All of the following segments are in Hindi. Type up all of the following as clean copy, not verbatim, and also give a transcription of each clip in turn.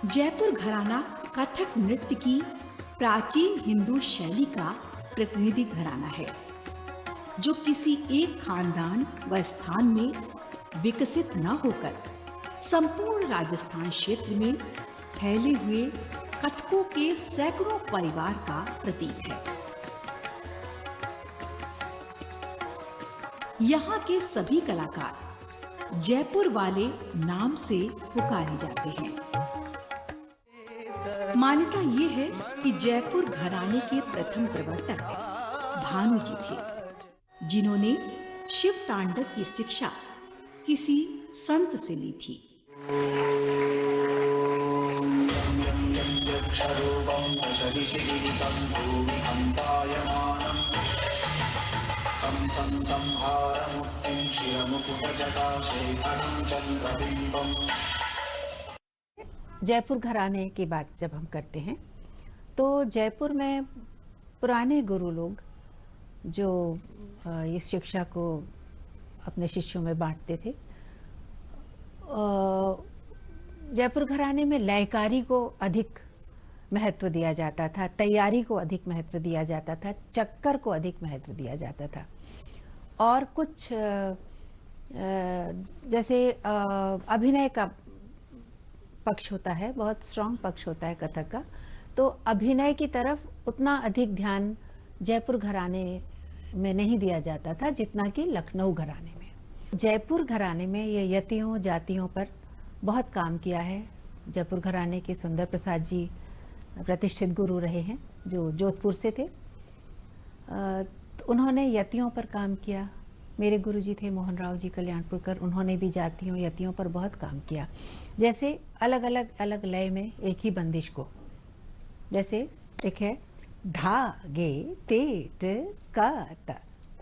जयपुर घराना कथक नृत्य की प्राचीन हिंदू शैली का प्रतिनिधि घराना है, जो किसी एक खानदान व स्थान में विकसित न होकर संपूर्ण राजस्थान क्षेत्र में फैले हुए कथकों के सैकड़ों परिवार का प्रतीक है। यहाँ के सभी कलाकार जयपुर वाले नाम से पुकारे जाते हैं। मान्यता ये है कि जयपुर घराने के प्रथम प्रवर्तक भानु जी थे, जिन्होंने शिव तांडव की शिक्षा किसी संत से ली थी। जयपुर घराने की बात जब हम करते हैं तो जयपुर में पुराने गुरु लोग जो इस शिक्षा को अपने शिष्यों में बांटते थे, जयपुर घराने में लयकारी को अधिक महत्व दिया जाता था, तैयारी को अधिक महत्व दिया जाता था, चक्कर को अधिक महत्व दिया जाता था। और कुछ जैसे अभिनय का पक्ष होता है, बहुत स्ट्रांग पक्ष होता है कथक का, तो अभिनय की तरफ उतना अधिक ध्यान जयपुर घराने में नहीं दिया जाता था जितना कि लखनऊ घराने में। जयपुर घराने में ये यतियों जातियों पर बहुत काम किया है। जयपुर घराने के सुंदर प्रसाद जी प्रतिष्ठित गुरु रहे हैं, जो जोधपुर से थे। उन्होंने यतियों पर काम किया। मेरे गुरुजी थे मोहन राव जी कल्याणपुरकर, उन्होंने भी जातियों यतियों पर बहुत काम किया। जैसे अलग अलग लय में एक ही बंदिश को, जैसे एक है धागे तेट का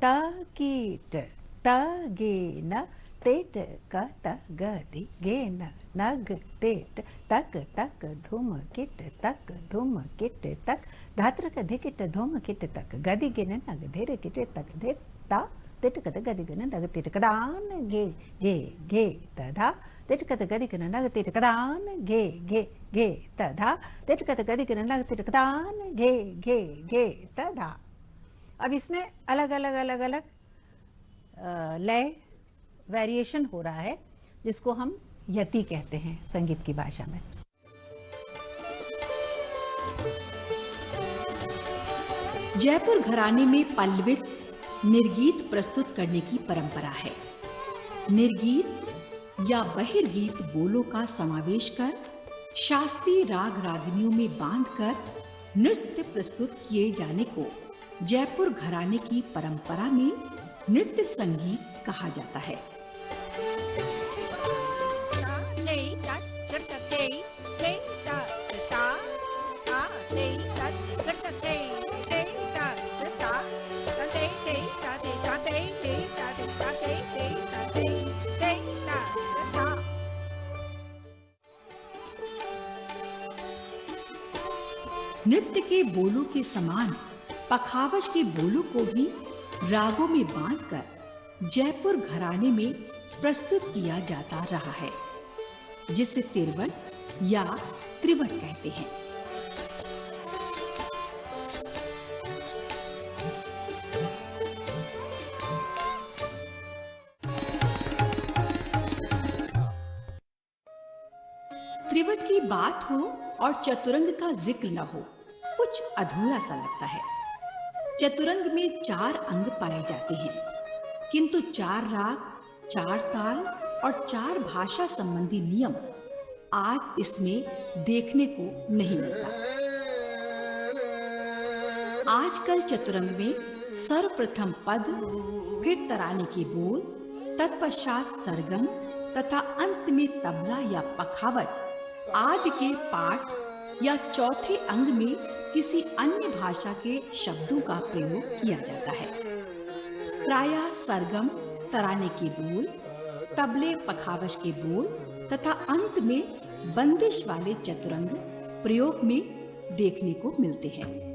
ता कीट ता गे न तेट का ता गदि गे न नग तेट तक तक धूम किट तक धूम किट तक धात्र का धिकिट धूम किट तक गदि गे न नग धेर किट तक धे ता तिटकत गदिगन नग तिटकदान गे गे गे तधा तिटकत गदिगन नग तिटकदान गे गे गे तधा तिटकत गदिगन नग तिटकदान गे गे गे तधा। अब इसमें अलग अलग लय वेरिएशन हो रहा है, जिसको हम यति कहते हैं संगीत की भाषा में। जयपुर घराने में पल्लवित निर्गीत प्रस्तुत करने की परंपरा है। निर्गीत या बहिर्गीत बोलों का समावेश कर शास्त्रीय राग रागिनियों में बांधकर नृत्य प्रस्तुत किए जाने को जयपुर घराने की परंपरा में नृत्य संगीत कहा जाता है। नृत्य के बोलों के समान पखावज के बोलों को भी रागों में बांधकर जयपुर घराने में प्रस्तुत किया जाता रहा है, जिसे तिरवट या त्रिवट कहते हैं। त्रिवट की बात हो और चतुरंग का जिक्र न हो, कुछ अधूरा सा लगता है। चतुरंग में 4 अंग पाए जाते हैं, किंतु 4 राग, 4 ताल और 4 भाषा संबंधी नियम आज इसमें देखने को नहीं मिलता। आजकल चतुरंग में सर्वप्रथम पद, फिर तराने के बोल, तत्पश्चात सरगम तथा अंत में तबला या पखावज आदि के पाठ या चौथे अंग में किसी अन्य भाषा के शब्दों का प्रयोग किया जाता है। प्रायः सरगम, तराने के बोल, तबले, पखावज के बोल तथा अंत में बंदिश वाले चतुरंग प्रयोग में देखने को मिलते हैं।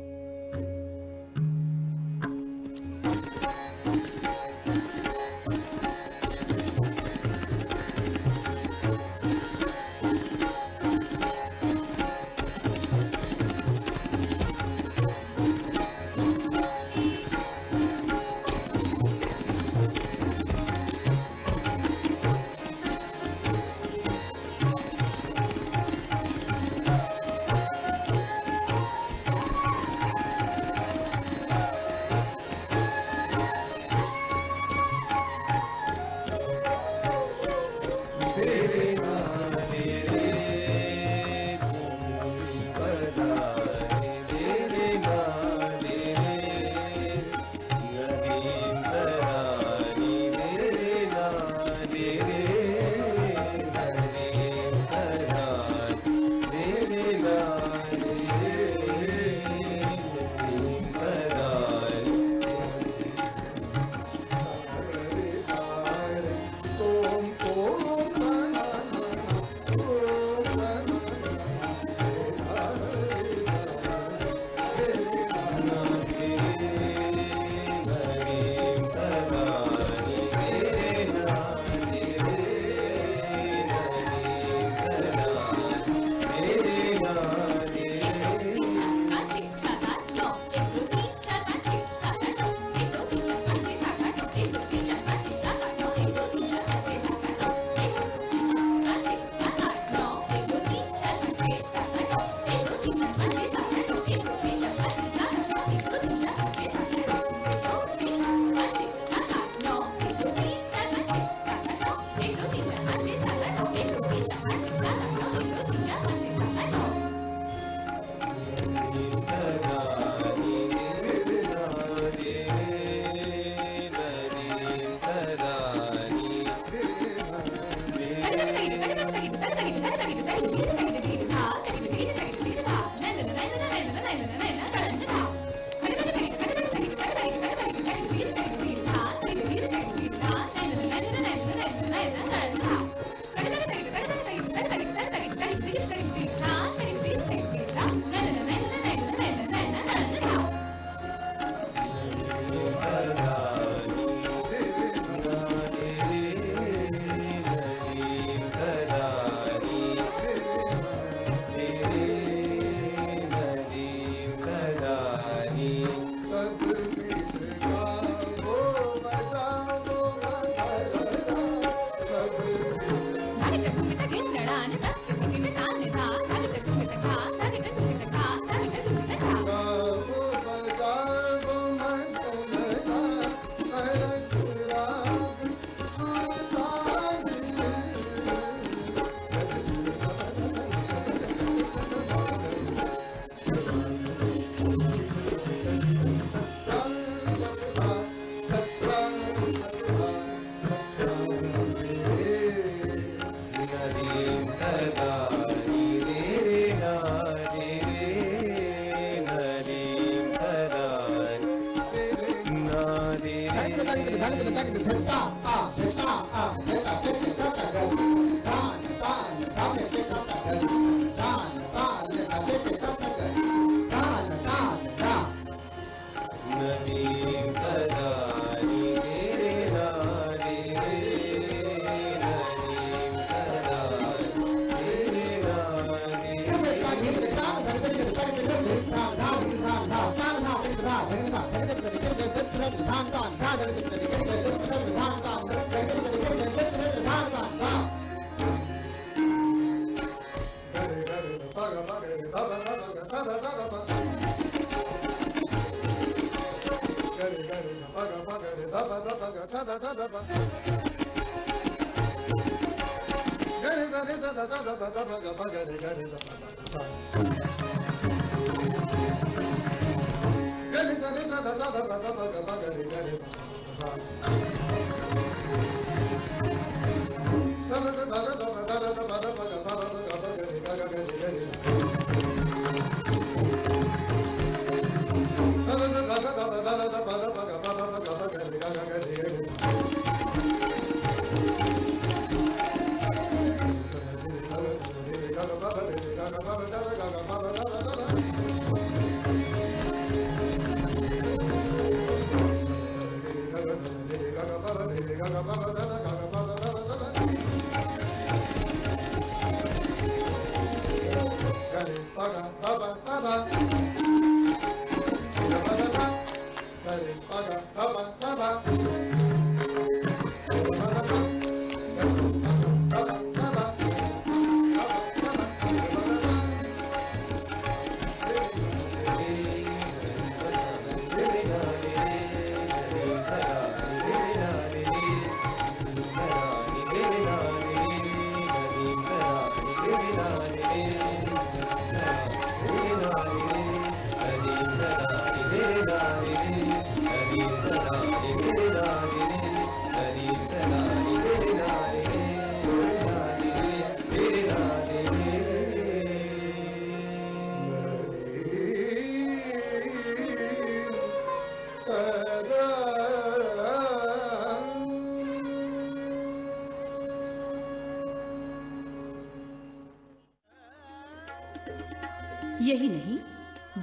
यही नहीं,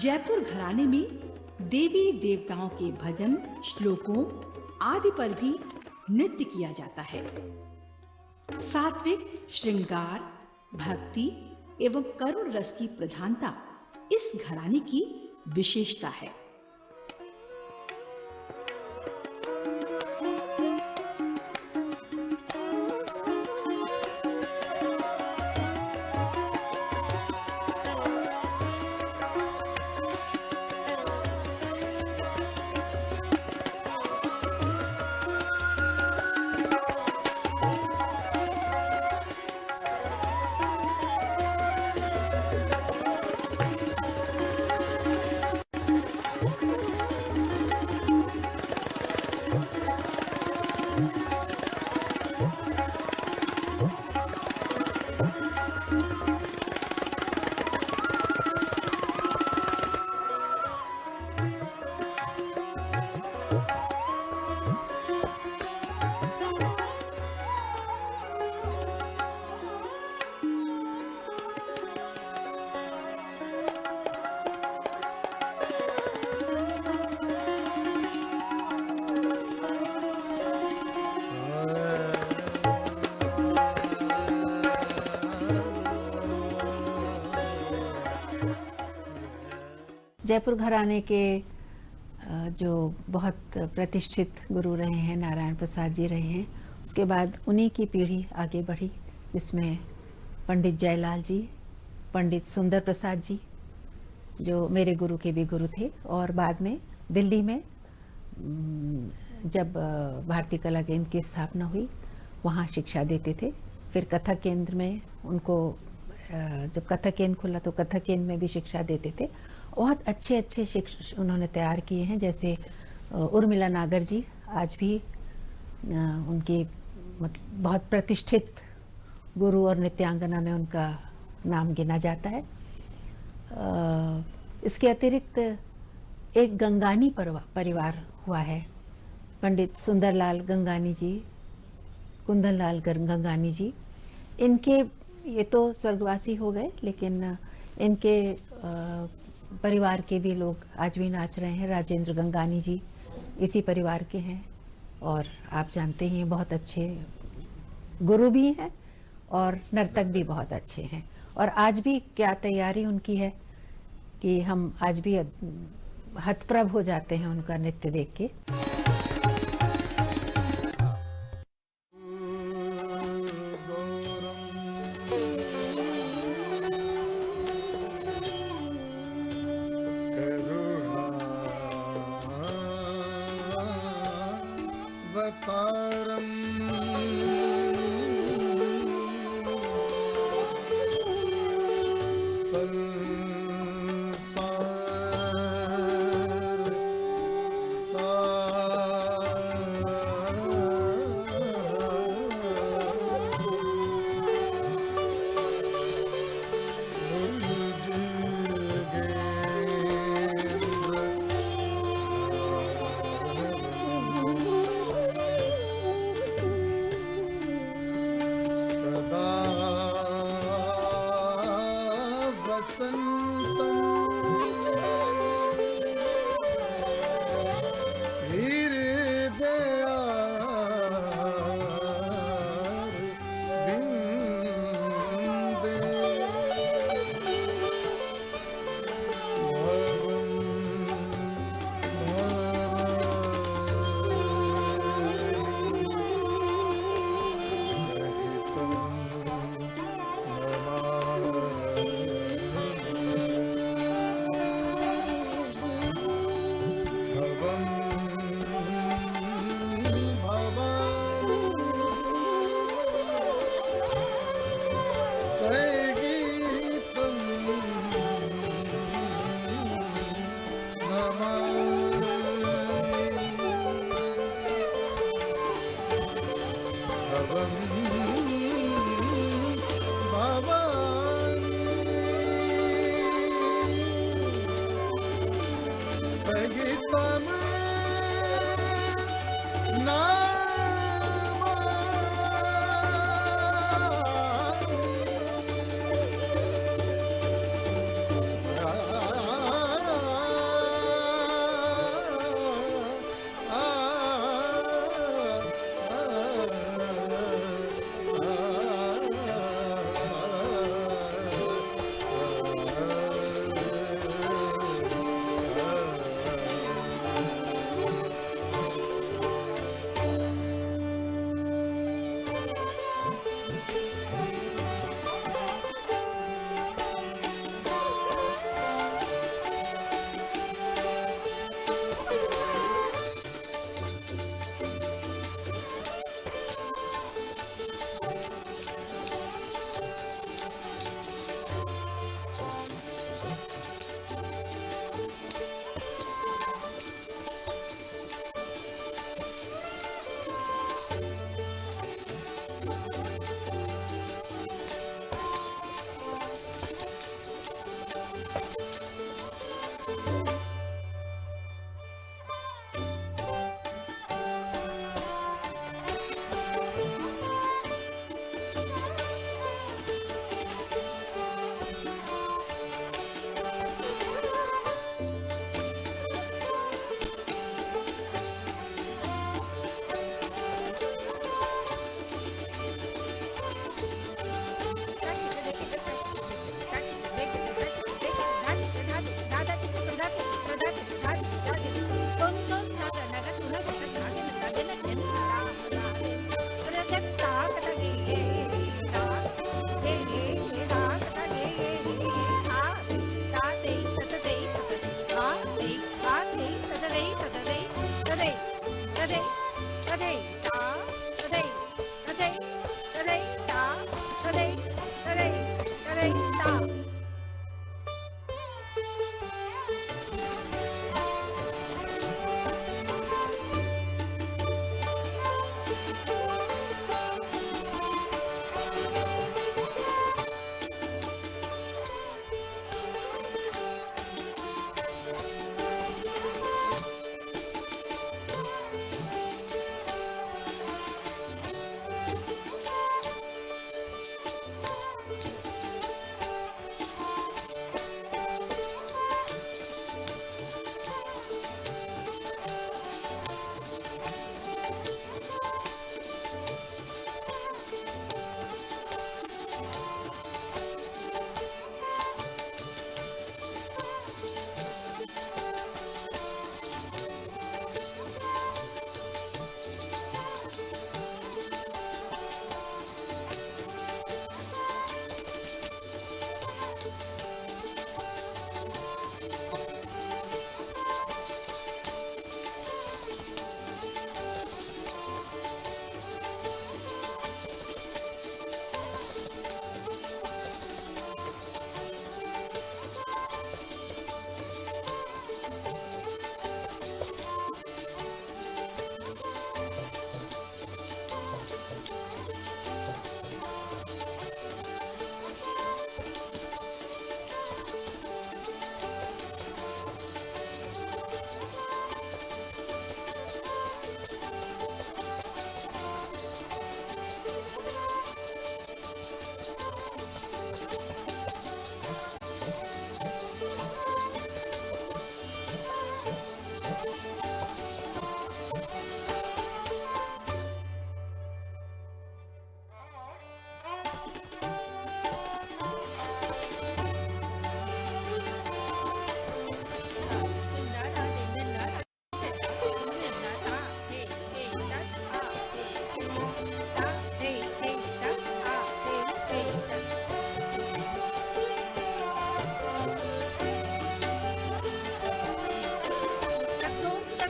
जयपुर घराने में देवी देवताओं के भजन, श्लोकों आदि पर भी नृत्य किया जाता है। सात्विक श्रृंगार, भक्ति एवं करुण रस की प्रधानता इस घराने की विशेषता है। जयपुर घराने के जो बहुत प्रतिष्ठित गुरु रहे हैं, नारायण प्रसाद जी रहे हैं, उसके बाद उन्हीं की पीढ़ी आगे बढ़ी, जिसमें पंडित जयलाल जी, पंडित सुंदर प्रसाद जी, जो मेरे गुरु के भी गुरु थे, और बाद में दिल्ली में जब भारतीय कला केंद्र की स्थापना हुई, वहाँ शिक्षा देते थे। फिर कथक केंद्र में उनको जब कथक केंद्र खुला तो कथक केंद्र में भी शिक्षा देते थे। बहुत अच्छे अच्छे शिक्षक उन्होंने तैयार किए हैं, जैसे उर्मिला नागर जी, आज भी उनकी बहुत प्रतिष्ठित गुरु और नृत्यांगना में उनका नाम गिना जाता है। इसके अतिरिक्त एक गंगानी परिवार हुआ है, पंडित सुंदरलाल गंगानी जी, कुंदनलाल गंगानी जी। इनके ये तो स्वर्गवासी हो गए, लेकिन इनके परिवार के भी लोग आज भी नाच रहे हैं। राजेंद्र गंगानी जी इसी परिवार के हैं, और आप जानते ही बहुत अच्छे गुरु भी हैं और नर्तक भी बहुत अच्छे हैं। और आज भी क्या तैयारी उनकी है कि हम आज भी हतप्रभ हो जाते हैं उनका नृत्य देख के।